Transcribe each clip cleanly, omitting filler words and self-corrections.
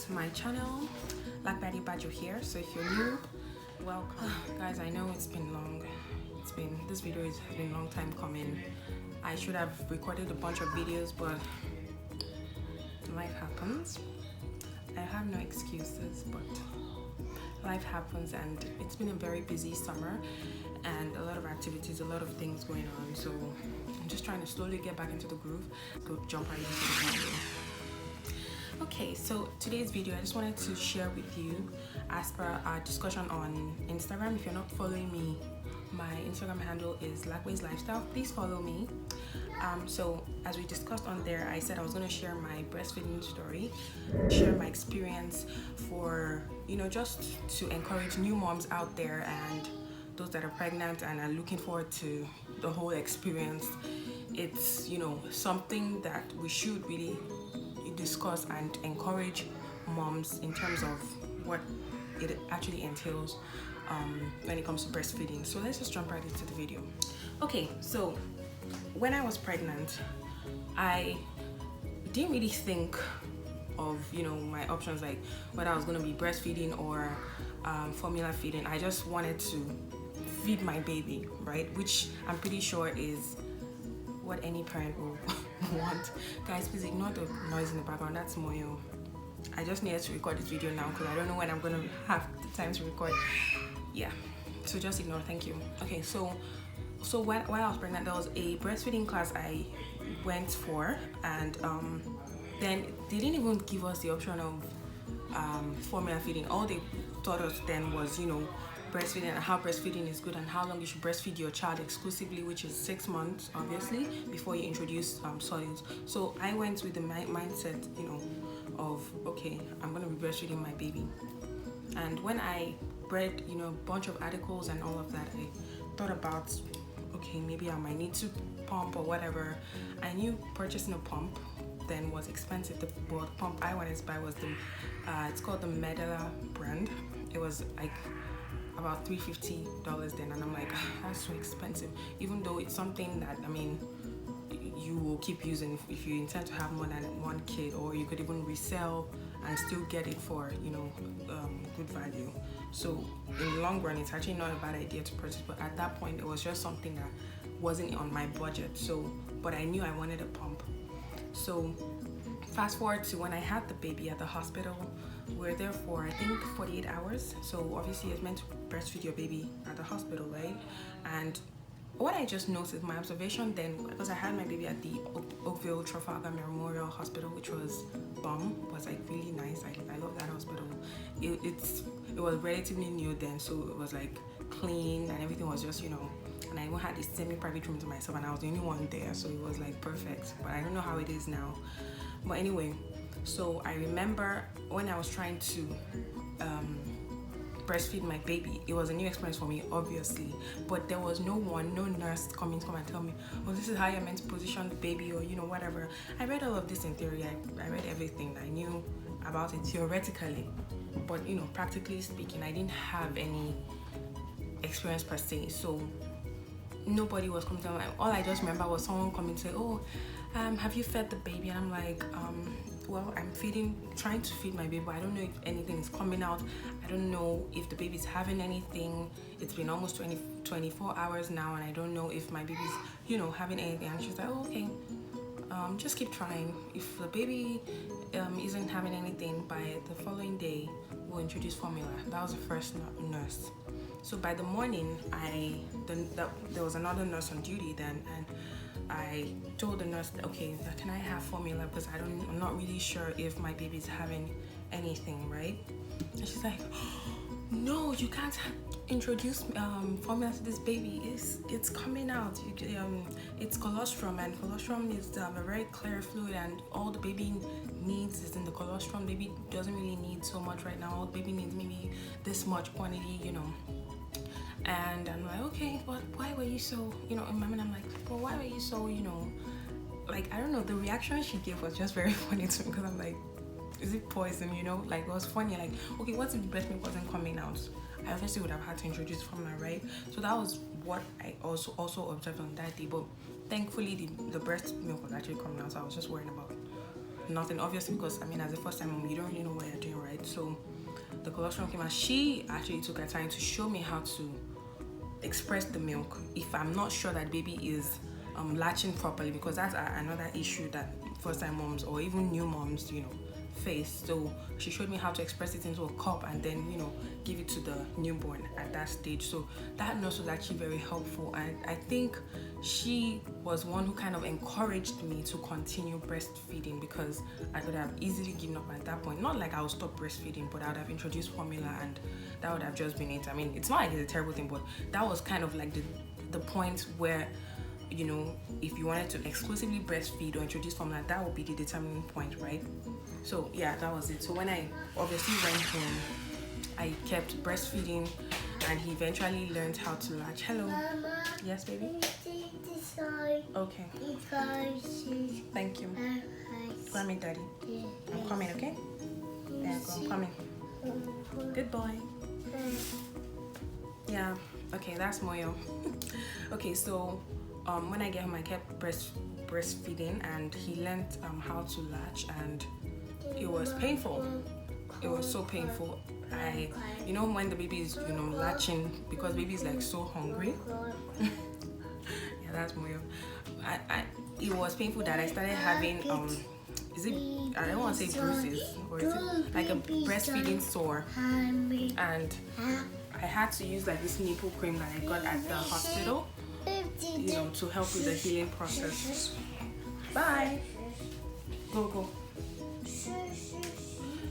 to my channel. Like Betty Badger here. So if you're new, welcome. Guys, I know it's been long. This video has been a long time coming. I should have recorded a bunch of videos, but life happens. I have no excuses, but life happens, and it's been a very busy summer and a lot of activities, a lot of things going on. So I'm just trying to slowly get back into the groove. Go jump right into the video. Okay, so today's video I just wanted to share with you as per our discussion on Instagram. If you're not following me, my Instagram handle is Lakways Lifestyle. Please follow me. So as we discussed on there, I said I was going to share my breastfeeding story, share my experience for, just to encourage new moms out there and those that are pregnant and are looking forward to the whole experience. It's, something that we should really discuss and encourage moms in terms of what it actually entails when it comes to breastfeeding. So let's just jump right into the video. Okay, so when I was pregnant, I didn't really think of my options, like whether I was going to be breastfeeding or formula feeding. I just wanted to feed my baby, right? Which I'm pretty sure is what any parent will want. Guys, please ignore the noise in the background. That's Moyo. I just needed to record this video now because I don't know when I'm gonna have the time to record. Yeah, so just ignore. Thank you. Okay, so while I was pregnant, there was a breastfeeding class I went for, and then they didn't even give us the option of formula feeding. All they taught us then was breastfeeding and how breastfeeding is good and how long you should breastfeed your child exclusively, which is 6 months obviously, before you introduce solids. So I went with the mindset of, okay, I'm going to be breastfeeding my baby. And when I read a bunch of articles and all of that, I thought about, okay, maybe I might need to pump or whatever. I knew purchasing a pump then was expensive. The pump I wanted to buy was it's called the Medela brand. It was like about $350 then, and I'm like, that's so expensive, even though it's something that you will keep using if you intend to have more than one kid, or you could even resell and still get it for good value. So in the long run, it's actually not a bad idea to purchase, but at that point it was just something that wasn't on my budget. So but I knew I wanted a pump. So fast forward to when I had the baby at the hospital. We're there for I think 48 hours. So obviously it's meant to breastfeed your baby at the hospital, right? And what I just noticed, my observation then, because I had my baby at the Oakville Trafalgar Memorial Hospital, which was was like really nice. I love that hospital. It was relatively new then, so it was like clean and everything was just and I even had this semi-private room to myself, and I was the only one there, so it was like perfect. But I don't know how it is now. But anyway, so I remember when I was trying to breastfeed my baby, it was a new experience for me, obviously, but there was no nurse to come and tell me, oh, this is how you're meant to position the baby, or whatever. I read all of this in theory. I read everything. I knew about it theoretically, but practically speaking, I didn't have any experience per se. So nobody was coming down. All I just remember was someone coming to say, oh, have you fed the baby? And I'm like, well, I'm trying to feed my baby, but I don't know if anything is coming out. I don't know if the baby's having anything. It's been almost 24 hours now, and I don't know if my baby's, having anything. And she's like, oh, okay, just keep trying. If the baby isn't having anything, by the following day, we'll introduce formula. That was the first nurse. So by the morning, there was another nurse on duty then, and I told the nurse, okay, can I have formula, because I'm not really sure if my baby's having anything, right? And she's like, no, you can't introduce formula to this baby. It's coming out. It's colostrum, and colostrum is a very clear fluid, and all the baby needs is in the colostrum. Baby doesn't really need so much right now. All the baby needs maybe this much quantity, And I'm like, okay, but why were you so, in my mind I'm like, well, why were you so, like, I don't know, the reaction she gave was just very funny to me, because I'm like, is it poison, like, it was funny, like, okay, what if the breast milk wasn't coming out? I obviously would have had to introduce formula, right? So that was what I also observed on that day, but thankfully the breast milk was actually coming out, so I was just worried about nothing, obviously, because I mean, as a first time mom, you don't really know what you're doing, right? So the colostrum came out. She actually took her time to show me how to express the milk if I'm not sure that baby is latching properly, because that's another issue that first time moms or even new moms, you know, face. So she showed me how to express it into a cup and then, you know, give it to the newborn at that stage. So that nurse was actually very helpful, and I think she was one who kind of encouraged me to continue breastfeeding, because I could have easily given up at that point. Not like I would stop breastfeeding, but I would have introduced formula and that would have just been it. I mean, it's not like it's a terrible thing, but that was kind of like the point where, you know, if you wanted to exclusively breastfeed or introduce formula, that would be the determining point, right? So yeah, that was it. So when I obviously went home, I kept breastfeeding, and he eventually learned how to latch. Hello. Mama, yes, baby. Okay. Thank you. Go and meet daddy. I'm coming, okay? There you go. I'm coming. Good boy. Yeah. Okay, that's Moyo. Okay, so when I get home, I kept breastfeeding, and he learned how to latch, and it was painful. It was so painful. You know, when the baby is, you know, latching, because baby is like so hungry. Yeah, that's Moyo. It was painful that I started having is it, I don't want to say bruises, or is it like a breastfeeding sore, and I had to use like this nipple cream that I got at the hospital, you know, to help with the healing process. Bye. Go.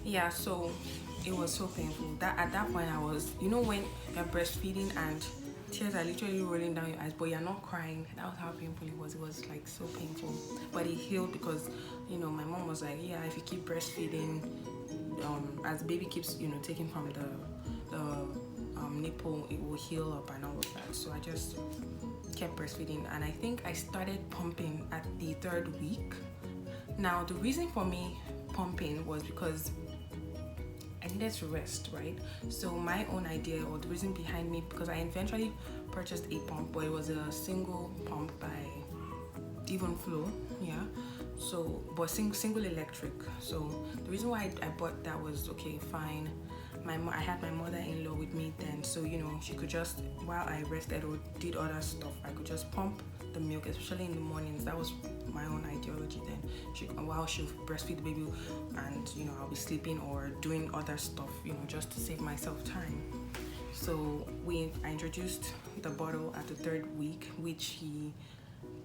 Yeah, so it was so painful that at that point I was, you know, when you're breastfeeding and tears are literally rolling down your eyes, but you're not crying. That was how painful it was. It was like so painful, but it healed because, you know, my mom was like, yeah, if you keep breastfeeding, as baby keeps, you know, taking from the nipple, it will heal up and all of that. So I just kept breastfeeding, and I think I started pumping at the 3rd week. Now the reason for me pumping was because I needed to rest, right? So my own idea, or the reason behind me, because I eventually purchased a pump, but it was a single pump by Even Flow, yeah. So, but single electric. So the reason why I bought that was, okay, fine. I had my mother-in-law with me then, so, you know, she could just, while I rested or did other stuff, I could just pump the milk, especially in the mornings. That was my own ideology then. While she'll breastfeed the baby, and, you know, I'll be sleeping or doing other stuff, you know, just to save myself time. So I introduced the bottle at the 3rd week, which he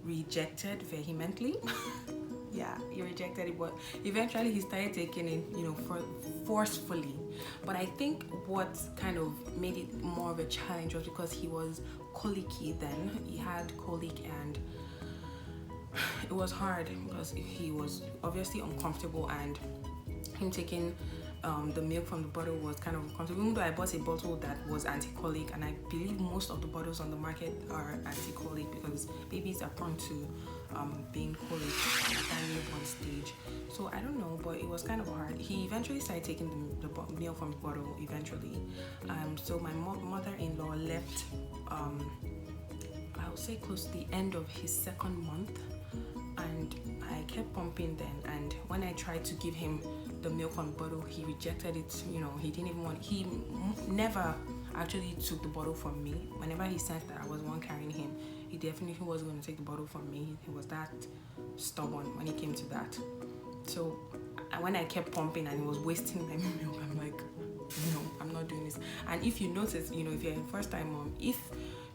rejected vehemently. Yeah, he rejected it, but eventually he started taking it, you know, forcefully. But I think what kind of made it more of a challenge was because he was colicky then. He had colic, and it was hard because he was obviously uncomfortable, and him taking the milk from the bottle was kind of uncomfortable. Even though I bought a bottle that was anti-colic, and I believe most of the bottles on the market are anti-colic because babies are prone to being colic at that newborn stage. So I don't know, but it was kind of hard. He eventually started taking the milk from the bottle eventually. So my mother-in-law left, I would say close to the end of his 2nd month, and I kept pumping then. And when I tried to give him the milk from the bottle, he rejected it. You know, he didn't even want. He never actually took the bottle from me. Whenever he sensed that I was the one carrying him, he definitely wasn't going to take the bottle from me. He was that stubborn when it came to that. So when I kept pumping and he was wasting my milk, I'm like, no, I'm not doing this. And if you notice, you know, if you're a first time mom, if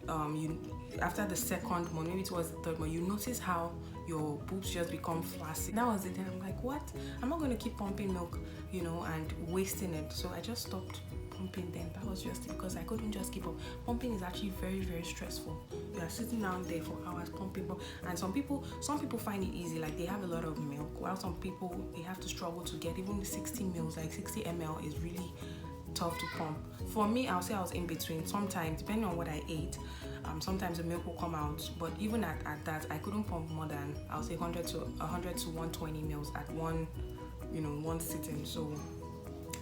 you after the 2nd month, maybe towards the 3rd month, you notice how your boobs just become flaccid. That was it. And I'm like, what? I'm not going to keep pumping milk, you know, and wasting it. So I just stopped pumping then. That was just because I couldn't just keep up. Pumping is actually very, very stressful. You are sitting down there for hours pumping, and some people find it easy, like they have a lot of milk, while some people, they have to struggle to get even 60 mils, like 60 ml is really tough to pump. For me, I'll say I was in between. Sometimes, depending on what I ate, sometimes the milk will come out, but even at that, I couldn't pump more than, I'll say 100 to 120 mils at one sitting. So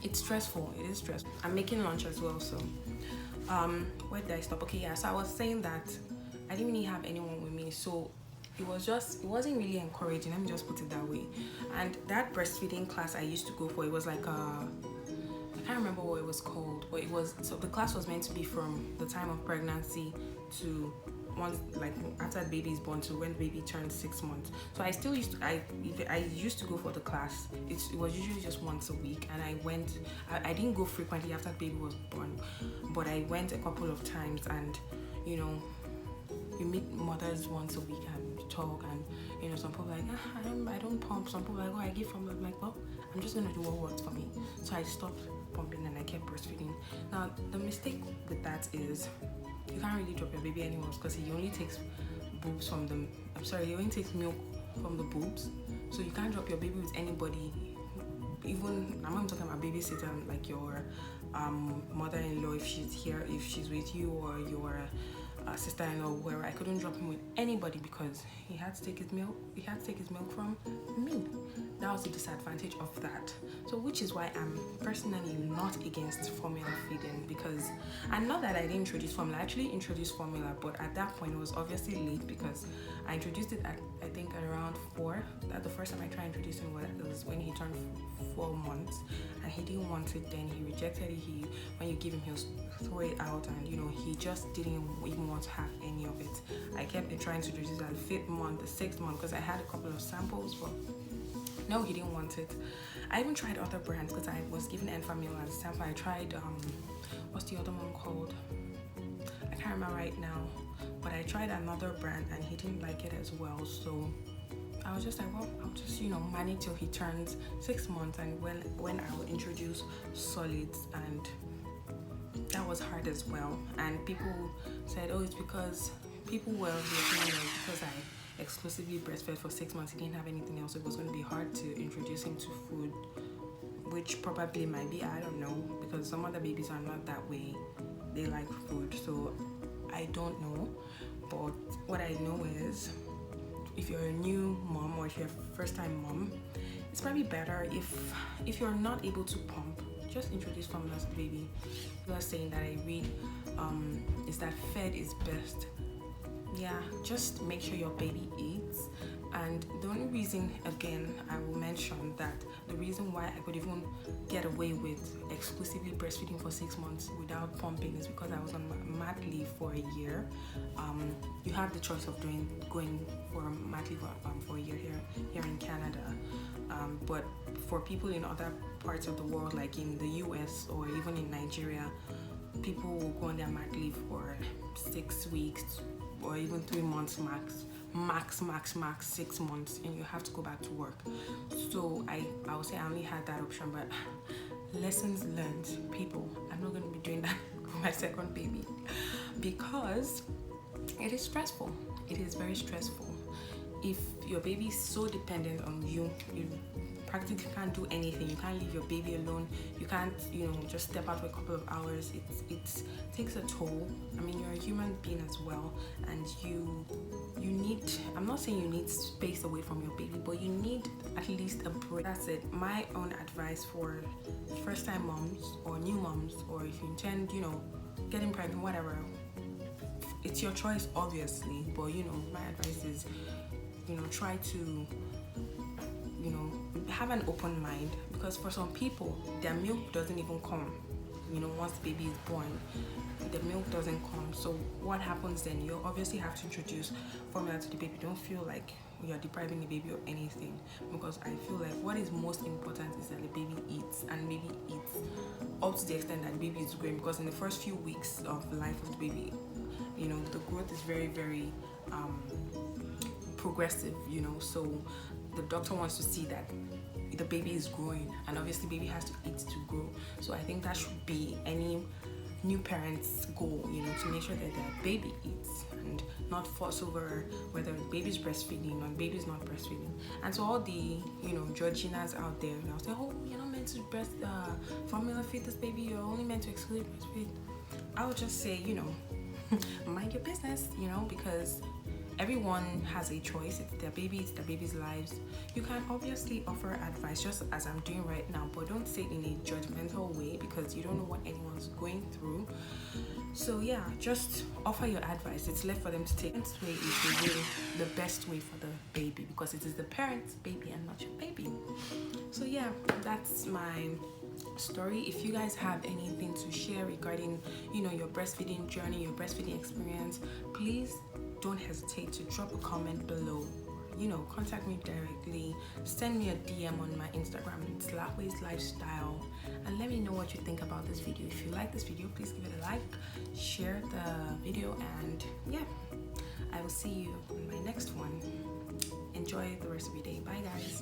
it's stressful. It is stressful. I'm making lunch as well, so where did I stop? Okay, yeah, so I was saying that I didn't really have anyone with me, so it wasn't really encouraging, let me just put it that way. And that breastfeeding class I used to go for, it was like I can't remember what it was called, but so the class was meant to be from the time of pregnancy to once, like after the baby is born, to when the baby turns 6 months. So I still used to I used to go for the class. It was usually just once a week, and I didn't go frequently after the baby was born, but I went a couple of times. And you know, you meet mothers once a week and talk, and you know, some people are like, I don't pump. Some people are like, oh, I give formula. I'm like, well, I'm just gonna do what works for me. So I stopped pumping and I kept breastfeeding. Now the mistake with that is you can't really drop your baby anymore, because he only takes boobs from the he only takes milk from the boobs. So you can't drop your baby with anybody. Even I'm not talking about babysitter, like your mother-in-law, if she's here, if she's with you, or your sister-in-law, where I couldn't drop him with anybody because he had to take his milk. He had to take his milk from me. That was the disadvantage of that. So, which is why I'm personally not against formula feeding, because, and not that I didn't introduce formula. I actually introduced formula, but at that point it was obviously late, because I introduced it at, I think, at around 4. That the first time I tried introducing it was when he turned 4 months, and he didn't want it. Then he rejected it. When you give him, he'll throw it out, and you know, he just didn't even want to have any of it. I kept trying to introduce it at the 5th month, the 6th month, because I had a couple of samples, but no, he didn't want it. I even tried other brands, because I was given Enfamil as a sample. I tried what's the other one called? I can't remember right now, but I tried another brand and he didn't like it as well. So I was just like, well, I'll just, you know, manage till he turns 6 months, and when I will introduce solids. And that was hard as well. And people said, oh, it's because people were because I exclusively breastfed for 6 months, he didn't have anything else, so it was going to be hard to introduce him to food, which probably might be, I don't know, because some other babies are not that way. They like food, so I don't know. But what I know is, if you're a new mom, or if you're a first-time mom, it's probably better if you're not able to pump, just introduce formula to the baby. The other saying that I read is that fed is best. Yeah, just make sure your baby eats. And the only reason, again, I will mention that the reason why I could even get away with exclusively breastfeeding for 6 months without pumping is because I was on mat leave for a year. You have the choice of going for mat leave for a year here in Canada. But for people in other parts of the world, like in the US or even in Nigeria, people will go on their mat leave for 6 weeks or even 3 months max 6 months, and you have to go back to work. So I would say I only had that option, but lessons learned, people. I'm not going to be doing that for my second baby, because it is stressful. It is very stressful. If your baby is so dependent on you, you practically can't do anything. You can't leave your baby alone. You can't, you know, just step out for a couple of hours. It takes a toll. I mean, you're a human being as well, and you need, I'm not saying you need space away from your baby, but you need at least a break. That's it. My own advice for first-time moms or new moms, or if you intend, you know, getting pregnant, whatever, it's your choice, obviously, but you know, my advice is, you know, try to, you know, have an open mind, because for some people, their milk doesn't even come, you know, once the baby is born, the milk doesn't come. So what happens then? You obviously have to introduce formula to the baby. Don't feel like you're depriving the baby of anything, because I feel like what is most important is that the baby eats, and maybe eats up to the extent that the baby is growing, because in the first few weeks of the life of the baby, you know, the growth is very, very progressive, you know, so the doctor wants to see that the baby is growing, and obviously baby has to eat to grow. So I think that should be any new parents' goal, you know, to make sure that their baby eats and not fuss over whether the baby's breastfeeding or the baby's not breastfeeding. And so all the, you know, Georginas out there now say, oh, you're not meant to formula feed this baby, you're only meant to exclude breastfeed. I would just say, you know, mind your business, you know, because everyone has a choice. It's their baby, it's their baby's lives. You can obviously offer advice, just as I'm doing right now, but don't say it in a judgmental way, because you don't know what anyone's going through. So yeah, just offer your advice. It's left for them to take. The best way is the best way for the baby, because it is the parent's baby and not your baby. So yeah, that's my story. If you guys have anything to share regarding, your breastfeeding journey, your breastfeeding experience, please don't hesitate to drop a comment below. Contact me directly, send me a DM on my Instagram, it's Lahue's Lifestyle, and let me know what you think about this video. If you like this video, please give it a like, share the video, and yeah, I will see you in my next one. Enjoy the rest of your day. Bye guys.